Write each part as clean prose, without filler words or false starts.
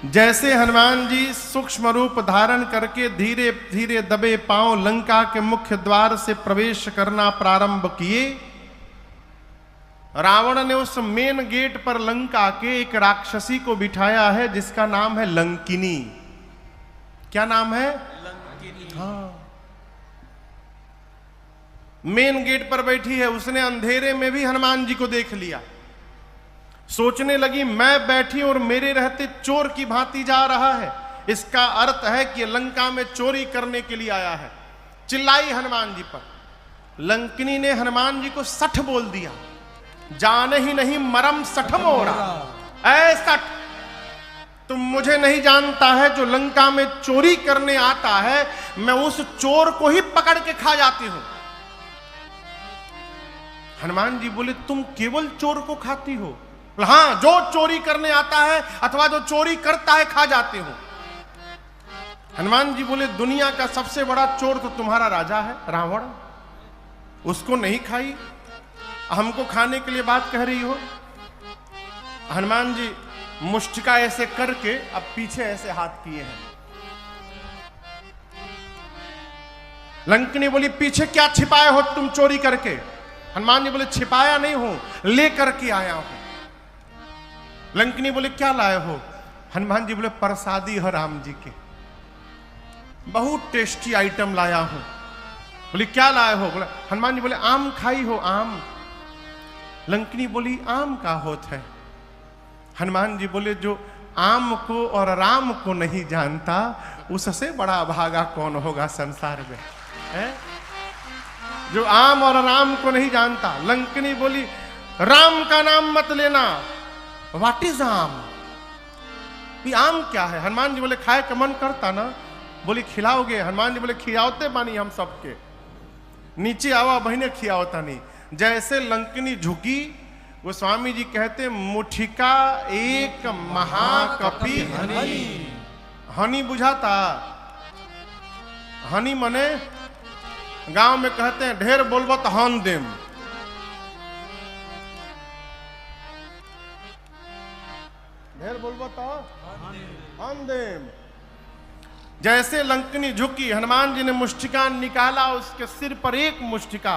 जैसे हनुमान जी सूक्ष्म रूप धारण करके धीरे धीरे दबे पांव लंका के मुख्य द्वार से प्रवेश करना प्रारंभ किए, रावण ने उस मेन गेट पर लंका के एक राक्षसी को बिठाया है जिसका नाम है लंकिनी। क्या नाम है? लंकिनी। हाँ, मेन गेट पर बैठी है। उसने अंधेरे में भी हनुमान जी को देख लिया। सोचने लगी मैं बैठी और मेरे रहते चोर की भांति जा रहा है, इसका अर्थ है कि लंका में चोरी करने के लिए आया है। चिल्लाई हनुमान जी पर। लंकिनी ने हनुमान जी को सठ बोल दिया, जाने ही नहीं मरम सठ मोरा, ऐ सठ तुम मुझे नहीं जानता है, जो लंका में चोरी करने आता है मैं उस चोर को ही पकड़ के खा जाती हूं। हनुमान जी बोले तुम केवल चोर को खाती हो? हाँ, जो चोरी करने आता है अथवा जो चोरी करता है खा जाते हो। हनुमान जी बोले दुनिया का सबसे बड़ा चोर तो तुम्हारा राजा है रावण, उसको नहीं खाई, हमको खाने के लिए बात कह रही हो? हनुमान जी मुष्टिका ऐसे करके अब पीछे ऐसे हाथ किए हैं। लंकिनी बोली पीछे क्या छिपाए हो तुम चोरी करके? हनुमान जी बोले छिपाया नहीं हूं, लेकर के आया हूं। लंकिनी बोले क्या लाए हो? हनुमान जी बोले प्रसादी है राम जी के, बहुत टेस्टी आइटम लाया हूं। बोले क्या लाए हो? बोले हनुमान जी बोले आम खाई हो? आम। लंकिनी बोली आम का होत है? हनुमान जी बोले जो आम को और राम को नहीं जानता उससे बड़ा भागा कौन होगा संसार में, है? जो आम और राम को नहीं जानता। लंकिनी बोली राम का नाम मत लेना, व्हाट इज आम? ये आम क्या है? हनुमान जी बोले खाए का मन करता ना? बोली खिलाओगे? हनुमान जी बोले खिलाओते बानी हम सबके, नीचे आवा बहने खिलाओता नहीं। जैसे लंकिनी झुकी, वो स्वामी जी कहते मुठिका एक महाकपि हनी। हनी बुझाता? हनी मने गांव में कहते हैं ढेर बोलबो तो हन देम। ढेर बोलबो तो हन देम। जैसे लंकिनी झुकी, हनुमान जी ने मुष्टिका निकाला, उसके सिर पर एक मुष्टिका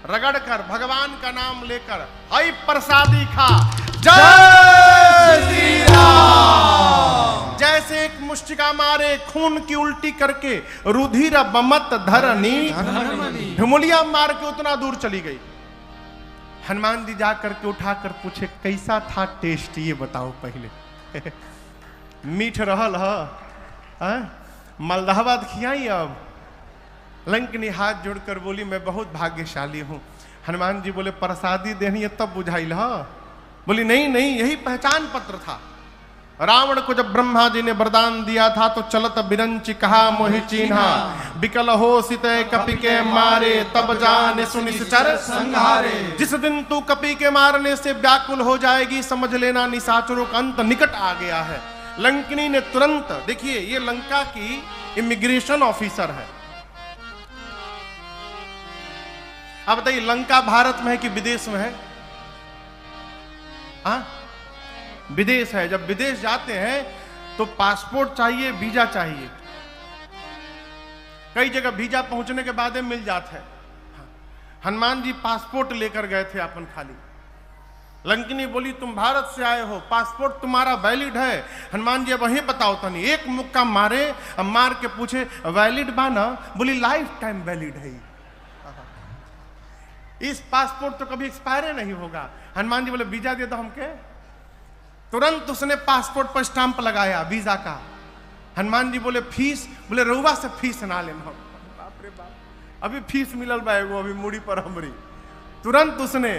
रगड़कर भगवान का नाम लेकर हई प्रसादी खा, जय श्री राम। जैसे एक मुष्टिका मारे खून की उल्टी करके रुधिर बमत धरनी ढुमुलिया मार के उतना दूर चली गई। हनुमान जी जाकर के उठाकर पूछे कैसा था टेस्ट, ये बताओ पहले। मीठ रहल है? मलदहाबाद खियाई अब? लंकिनी हाथ जोड़कर बोली मैं बहुत भाग्यशाली हूं। हनुमान जी बोले प्रसादी देनी है तब बुझाइल? बोली नहीं नहीं, यही पहचान पत्र था। रावण को जब ब्रह्मा जी ने वरदान दिया था तो चलत बिरंची कहा मोहि चिन्हा, बिकल हो सितय कपि के मारे, तब जाने सुनिश्चर संहारे। जिस दिन तू कपि के मारने से व्याकुल हो जाएगी समझ लेना निशाचरों का अंत निकट आ गया है। लंकिनी ने तुरंत, देखिए ये लंका की इमिग्रेशन ऑफिसर है। अब बताइए लंका भारत में है कि विदेश में है? हाँ, विदेश है। जब विदेश जाते हैं तो पासपोर्ट चाहिए, वीजा चाहिए। कई जगह वीजा पहुंचने के बाद मिल जाता है। हनुमान जी पासपोर्ट लेकर गए थे अपन खाली। लंकिनी बोली तुम भारत से आए हो, पासपोर्ट तुम्हारा वैलिड है? हनुमान जी वही बताओ तनी। एक मुक्का मारे, अब मार के पूछे वैलिड बाना? बोली लाइफ टाइम वैलिड है, इस पासपोर्ट तो कभी एक्सपायर नहीं होगा। हनुमान जी बोले वीजा दे दो हमके। तुरंत उसने पासपोर्ट पर स्टांप लगाया वीजा का। हनुमान जी बोले फीस? बोले रउआ से फीस ना ले। बाप रे बाप, अभी फीस मिलल बा एगो अभी मुड़ी पर हमरी। तुरंत उसने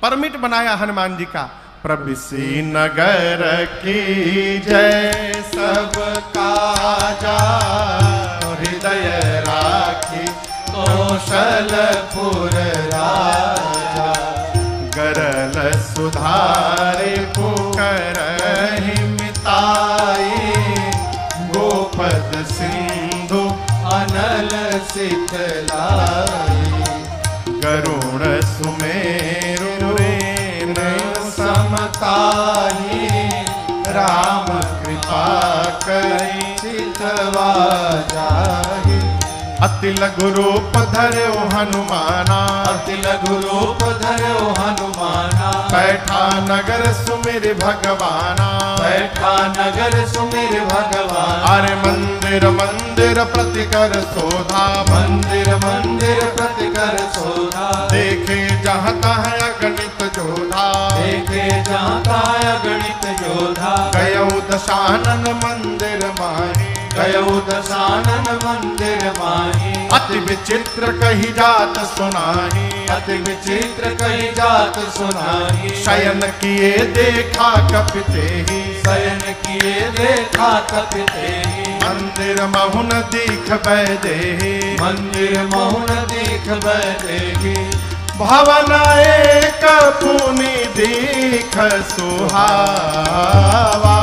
परमिट बनाया हनुमान जी का। प्रविसी नगर की जय सब काजा, हृदय राखी कौशलपुर राजा, गरल सुधारे पुकरहि मिताई, गोपद सिंधु अनल सितलाई, गरुण सुमेरु रेण समताही, राम कृपा करी चितवा जाहि। अति लघु रूप धर्यो हनुमाना, अति लघु रूप धर्यो हनुमाना। बैठा नगर सुमिर भगवाना, बैठा नगर सुमिर भगवान। अरे मंदिर मंदिर प्रतिकर शोधा, मंदिर मंदिर प्रतिकर शोधा। देखे जहाँ तहाँ अगणित जोधा, देखे जहाँ तहाँ अगणित योधा। गयौ दशानन मंदिर माही, गयो दशानन मंदिर माही। अति विचित्र कही जात सुनाही, अति विचित्र कही जात सुनाही। शयन किए देखा कपिते ही, शयन किए देखा कपिते ही। मंदिर महुन दीख बैदेही, मंदिर महुन दीख बैदेही। भवन एक पुनि दीख सुहावा,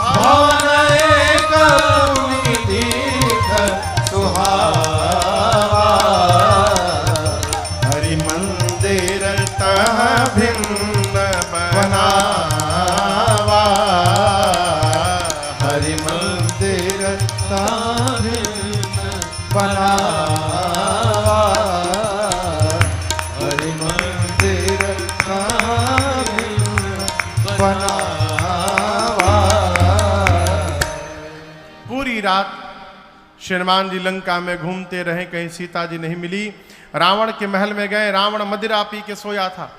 भवन एक पुनि दीख सुहावा। हरि मंदिर तह भिन्न बनावा, हरि मंदिर तह भिन्न बनावा। हरि मंदिर तह भिन्न बनावा। पूरी रात श्रीमान जी लंका में घूमते रहे, कहीं सीता जी नहीं मिली। रावण के महल में गए, रावण मदिरा पी के सोया था।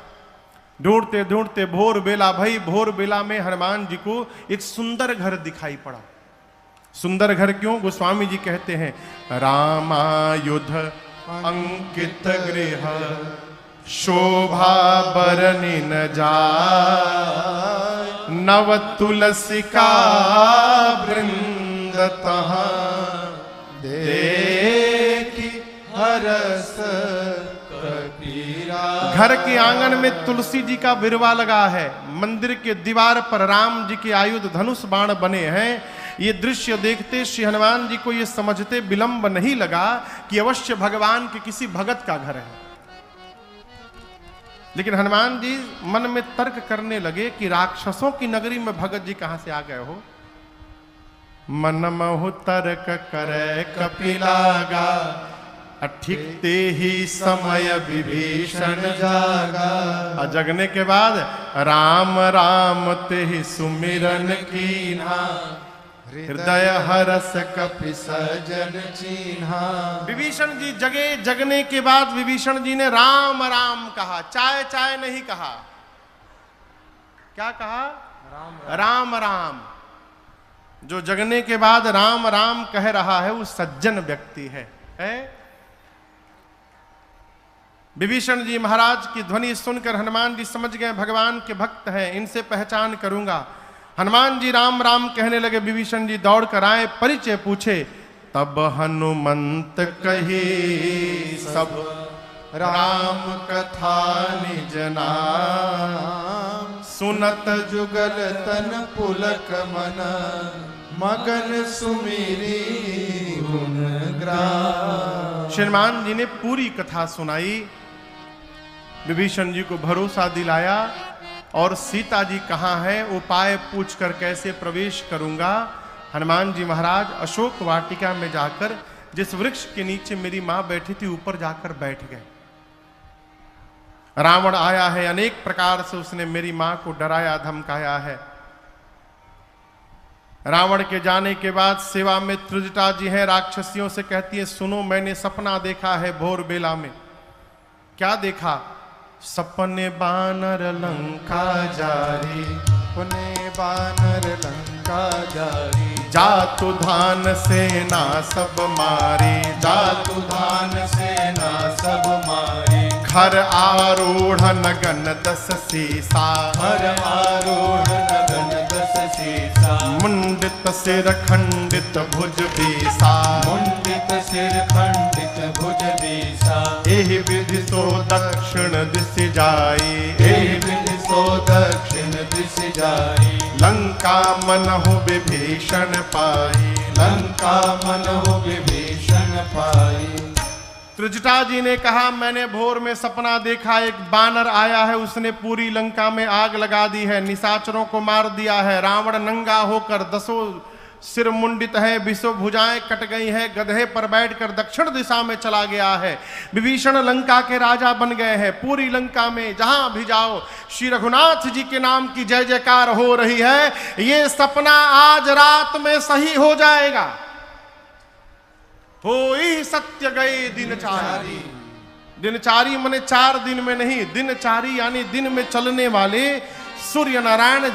ढूंढते ढूंढते भोर बेला भई, भोर बेला में हनुमान जी को एक सुंदर घर दिखाई पड़ा। सुंदर घर क्यों? गोस्वामी जी कहते हैं, रामायुध अंकित गृह शोभा बरनि न जाय, नव तुलसिका वृंद तहाँ देखी हरस कपीरा। घर के आंगन में तुलसी जी का बिरवा लगा है, मंदिर के दीवार पर राम जी के आयुध धनुष बाण बने हैं। ये दृश्य देखते श्री हनुमान जी को ये समझते विलंब नहीं लगा कि अवश्य भगवान के किसी भगत का घर है। लेकिन हनुमान जी मन में तर्क करने लगे कि राक्षसों की नगरी में भगत जी कहां से आ गए हो। मन महु तर्क करे कपिलागा, अठिकते ही समय विभीषण जागा। जगने के बाद राम राम ते ही सुमिरन कीन्हा, हृदय हरस कपि सजन चीन्हा। विभीषण जी जगे, जगने के बाद विभीषण जी ने राम राम कहा, चाय चाय नहीं कहा। क्या कहा? राम राम। जो जगने के बाद राम राम कह रहा है वो सज्जन व्यक्ति है? विभीषण जी महाराज की ध्वनि सुनकर हनुमान जी समझ गए भगवान के भक्त हैं, इनसे पहचान करूंगा। हनुमान जी राम राम कहने लगे। विभीषण जी दौड़ कर आए, परिचय पूछे। तब हनुमंत कही सब राम कथा निज नाम, सुनत जुगल तन पुलक मन, मगन सुमिरी गुण ग्राम। श्रीमान जी ने पूरी कथा सुनाई, विभीषण जी को भरोसा दिलाया और सीता जी कहाँ है उपाय पूछकर कैसे प्रवेश करूंगा। हनुमान जी महाराज अशोक वाटिका में जाकर जिस वृक्ष के नीचे मेरी मां बैठी थी ऊपर जाकर बैठ गए। रावण आया है, अनेक प्रकार से उसने मेरी मां को डराया धमकाया है। रावण के जाने के बाद सेवा में त्रिजटा जी हैं, राक्षसियों से कहती है सुनो मैंने सपना देखा है भोर बेला में। क्या देखा? सपने बानर लंका जारी, सपने बानर लंका जारी, जातु धान सेना सब मारी, जातु धान सेना सब मारी। घर आरूढ़ नगन दस सीसा, घर आरूढ़ नगन दस सीसा। मुंडित सिर खंडित भुज बीसा, मुंडित सिर खंडित भुज बीसा। एहि विधि सो दक्षिण दिश जाई, एहि विधि सो दक्षिण दिश जाई। लंका मनहु विभीषण पाई, लंका मनहु विभीषण पाई। त्रिजटा जी ने कहा, मैंने भोर में सपना देखा, एक बानर आया है, उसने पूरी लंका में आग लगा दी है, निशाचरों को मार दिया है, रावण नंगा होकर 10 सिर मुंडित है, 20 भुजाएं कट गई है, गधे पर बैठकर दक्षिण दिशा में चला गया है, विभीषण लंका के राजा बन गए हैं, पूरी लंका में जहां भी जाओ श्री रघुनाथ जी के नाम की जय जयकार हो रही है। ये सपना आज रात में सही हो जाएगा। होई सत्य गए दिनचारी। दिनचारी माने 4 दिन में नहीं, दिनचारी यानी दिन में चलने वाले सूर्य नारायण